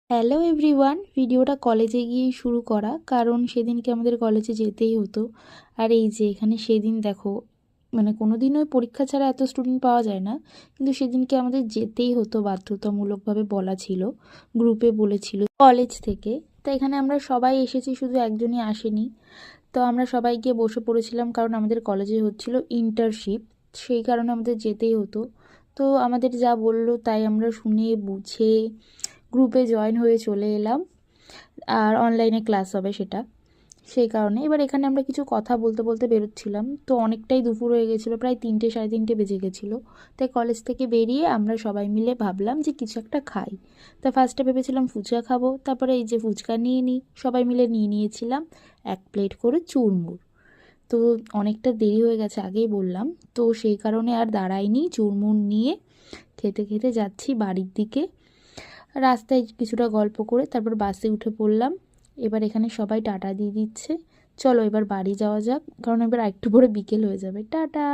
Hello everyone, ভিডিওটা কলেজে গিয়েই শুরু করা, কারণ সেদিনকে আমাদের কলেজে যেতেই হতো। আর এই যে এখানে সেদিন দেখো, মানে কোনো দিনও পরীক্ষা ছাড়া এত স্টুডেন্ট পাওয়া যায় না, কিন্তু সেদিনকে আমাদের যেতেই হতো, বাধ্যতামূলকভাবে বলা ছিল, গ্রুপে বলেছিল কলেজ থেকে। তো এখানে আমরা সবাই এসেছি, শুধু একজনই আসেনি। তো আমরা সবাই গিয়ে বসে পড়েছিলাম, কারণ আমাদের কলেজে হচ্ছিল ইন্টার্নশিপ, সেই কারণে আমাদের যেতেই হতো। তো আমাদের যা বললো তাই আমরা শুনে বুঝে গ্রুপে জয়েন হয়ে চলে এলাম। আর অনলাইনে ক্লাস হবে সেটা, সেই কারণে এবার এখানে আমরা কিছু কথা বলতে বলতে বেরোচ্ছিলাম। তো অনেকটাই দুপুর হয়ে গেছিলো, প্রায় 3টে সাড়ে 3টে বেজে গেছিলো। তাই কলেজ থেকে বেরিয়ে আমরা সবাই মিলে ভাবলাম যে কিছু একটা খাই। তা ফার্স্টে ভেবেছিলাম ফুচকা খাবো, তারপরে এই যে ফুচকা নিয়ে নিই, সবাই মিলে নিয়ে নিয়েছিলাম 1 প্লেট করে চুরমুর। তো অনেকটা দেরি হয়ে গেছে, আগেই বললাম, তো সেই কারণে আর দাঁড়াইনি, চুরমুর নিয়ে খেতে খেতে যাচ্ছি বাড়ির দিকে। রাস্তায় কিছুটা গল্প করে তারপর বাসে উঠে পড়লাম। এবার এখানে সবাই টাটা দিয়ে দিচ্ছে, চলো এবার বাড়ি যাওয়া যাক, কারণ এবার একটু পরে বিকেল হয়ে যাবে। টাটা।